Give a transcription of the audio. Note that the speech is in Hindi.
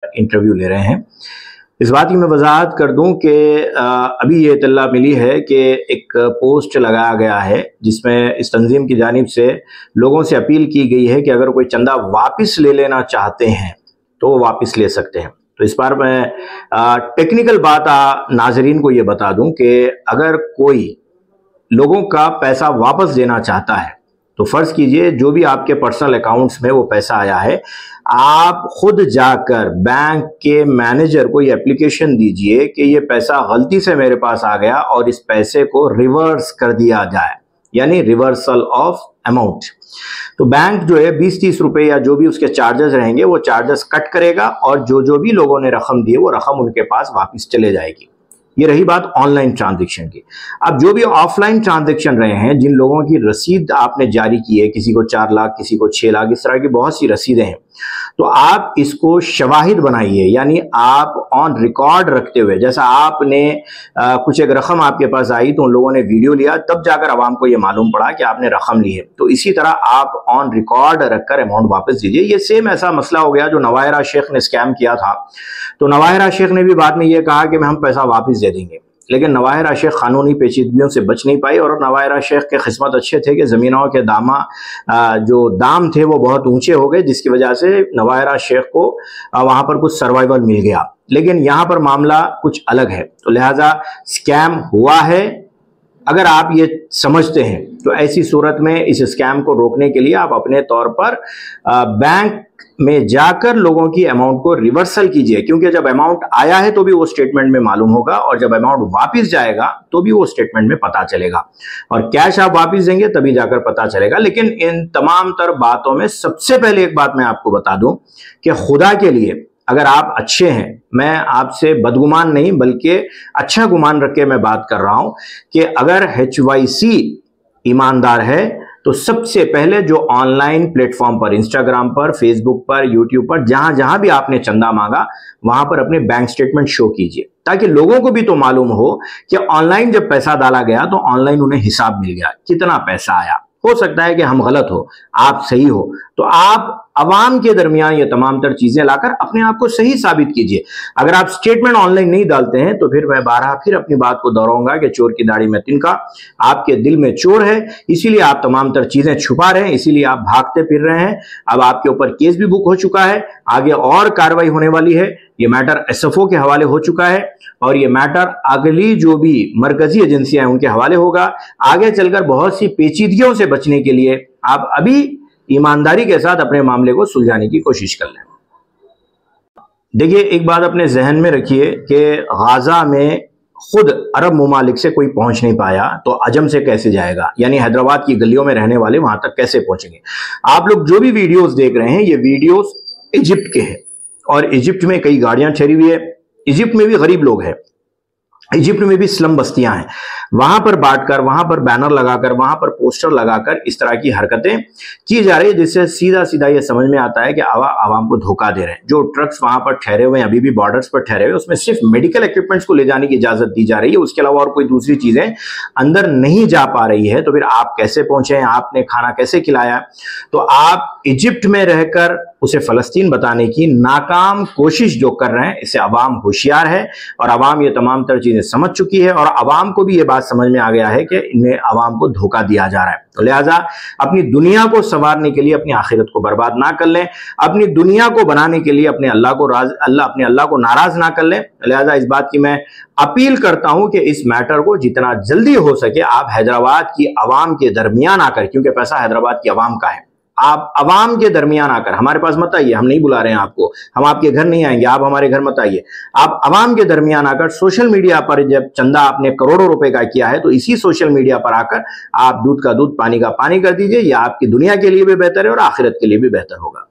इंटरव्यू ले रहे हैं। इस बात की मैं वजाहत कर दूं कि अभी ये इत्तला मिली है कि एक पोस्ट लगाया गया है जिसमें इस तंजीम की जानिब से लोगों से अपील की गई है कि अगर कोई चंदा वापस ले लेना चाहते हैं तो वो वापस ले सकते हैं। तो इस बार मैं टेक्निकल बात नाजरीन को ये बता दूं कि अगर कोई लोगों का पैसा वापस देना चाहता है तो फर्ज कीजिए जो भी आपके पर्सनल अकाउंट्स में वो पैसा आया है, आप खुद जाकर बैंक के मैनेजर को ये एप्लीकेशन दीजिए कि ये पैसा गलती से मेरे पास आ गया और इस पैसे को रिवर्स कर दिया जाए, यानी रिवर्सल ऑफ अमाउंट। तो बैंक जो है 20-30 रुपए या जो भी उसके चार्जेस रहेंगे वो चार्जेस कट करेगा और जो भी लोगों ने रकम दी है वो रकम उनके पास वापस चले जाएगी। ये रही बात ऑनलाइन ट्रांजैक्शन की। अब जो भी ऑफलाइन ट्रांजैक्शन रहे हैं, जिन लोगों की रसीद आपने जारी की है, किसी को 4 लाख, किसी को 6 लाख, इस तरह की बहुत सी रसीदें हैं, तो आप इसको शवाहिद बनाइए, यानी आप ऑन रिकॉर्ड रखते हुए, जैसा आपने कुछ एक रकम आपके पास आई तो उन लोगों ने वीडियो लिया तब जाकर आवाम को यह मालूम पड़ा कि आपने रकम ली है, तो इसी तरह आप ऑन रिकॉर्ड रखकर अमाउंट वापस दीजिए। ये सेम ऐसा मसला हो गया जो नवायरा शेख ने स्कैम किया था। तो नवायरा शेख ने भी बाद में यह कहा कि हम पैसा वापस दे देंगे, लेकिन नवायरा शेख कानूनी पेचीदगियों से बच नहीं पाई और नवायरा शेख के किस्मत अच्छे थे कि ज़मीनों के जो दाम थे वो बहुत ऊंचे हो गए, जिसकी वजह से नवायरा शेख को वहां पर कुछ सर्वाइवल मिल गया। लेकिन यहां पर मामला कुछ अलग है, तो लिहाजा स्कैम हुआ है। अगर आप ये समझते हैं तो ऐसी सूरत में इस स्कैम को रोकने के लिए आप अपने तौर पर बैंक में जाकर लोगों की अमाउंट को रिवर्सल कीजिए, क्योंकि जब अमाउंट आया है तो भी वो स्टेटमेंट में मालूम होगा और जब अमाउंट वापस जाएगा तो भी वो स्टेटमेंट में पता चलेगा, और कैश आप वापस देंगे तभी जाकर पता चलेगा। लेकिन इन तमाम तर बातों में सबसे पहले एक बात मैं आपको बता दूं कि खुदा के लिए अगर आप अच्छे हैं, मैं आपसे बदगुमान नहीं बल्कि अच्छा गुमान रख के मैं बात कर रहा हूं कि अगर HYC ईमानदार है तो सबसे पहले जो ऑनलाइन प्लेटफॉर्म पर, इंस्टाग्राम पर, फेसबुक पर, यूट्यूब पर, जहां जहां भी आपने चंदा मांगा वहां पर अपने बैंक स्टेटमेंट शो कीजिए, ताकि लोगों को भी तो मालूम हो कि ऑनलाइन जब पैसा डाला गया तो ऑनलाइन उन्हें हिसाब मिल गया कितना पैसा आया। हो सकता है कि हम गलत हो, आप सही हो, तो आप अवाम के दरमियान ये तमाम तर चीजें लाकर अपने आप को सही साबित कीजिए। अगर आप स्टेटमेंट ऑनलाइन नहीं डालते हैं तो फिर मैं फिर अपनी बात को दोहराऊंगा कि चोर की दाढ़ी में तिनका, आपके दिल में चोर है, इसीलिए आप तमाम तर चीजें छुपा रहे हैं, इसीलिए आप भागते फिर रहे हैं। अब आपके ऊपर केस भी बुक हो चुका है, आगे और कार्रवाई होने वाली है। ये मैटर SFO के हवाले हो चुका है और ये मैटर अगली जो भी मरकजी एजेंसियां हैं उनके हवाले होगा। आगे चलकर बहुत सी पेचीदगियों से बचने के लिए आप अभी ईमानदारी के साथ अपने मामले को सुलझाने की कोशिश कर लें। देखिए, एक बात अपने जहन में रखिए कि गाजा में खुद अरब मुमालिक से कोई पहुंच नहीं पाया तो अजम से कैसे जाएगा, यानी हैदराबाद की गलियों में रहने वाले वहां तक कैसे पहुंचेंगे। आप लोग जो भी वीडियोस देख रहे हैं ये वीडियोस इजिप्ट के हैं और इजिप्ट में कई गाड़ियां ठहरी हुई है, इजिप्ट में भी गरीब लोग हैं, इजिप्ट में भी स्लम बस्तियां हैं, वहां पर बांटकर, वहां पर बैनर लगाकर, वहां पर पोस्टर लगाकर इस तरह की हरकतें की जा रही है, जिससे सीधा सीधा ये समझ में आता है कि आवाम को धोखा दे रहे हैं। जो ट्रक्स वहां पर ठहरे हुए हैं, अभी भी बॉर्डर्स पर ठहरे हुए, उसमें सिर्फ मेडिकल इक्विपमेंट्स को ले जाने की इजाजत दी जा रही है, उसके अलावा और कोई दूसरी चीजें अंदर नहीं जा पा रही है। तो फिर आप कैसे पहुंचे हैं, आपने खाना कैसे खिलाया? तो आप इजिप्ट में रहकर उसे फलस्तीन बताने की नाकाम कोशिश जो कर रहे हैं, इससे अवाम होशियार है और अवाम ये तमाम तर चीजें समझ चुकी है और अवाम को भी ये बात समझ में आ गया है कि इन्हें अवाम को धोखा दिया जा रहा है। तो लिहाजा अपनी दुनिया को संवारने के लिए अपनी आखिरत को बर्बाद ना कर लें, अपनी दुनिया को बनाने के लिए अपने अल्लाह को नाराज ना कर लें। लिहाजा इस बात की मैं अपील करता हूं कि इस मैटर को जितना जल्दी हो सके आप हैदराबाद की अवाम के दरमियान आकर, क्योंकि पैसा हैदराबाद की अवाम का है, आप अवाम के दरमियान आकर, हमारे पास मत आइए, हम नहीं बुला रहे हैं आपको, हम आपके घर नहीं आएंगे, आप हमारे घर मत आइए, आप अवाम के दरमियान आकर सोशल मीडिया पर जब चंदा आपने करोड़ों रुपए का किया है तो इसी सोशल मीडिया पर आकर आप दूध का दूध पानी का पानी कर दीजिए। यह आपकी दुनिया के लिए भी बेहतर है और आखिरत के लिए भी बेहतर होगा।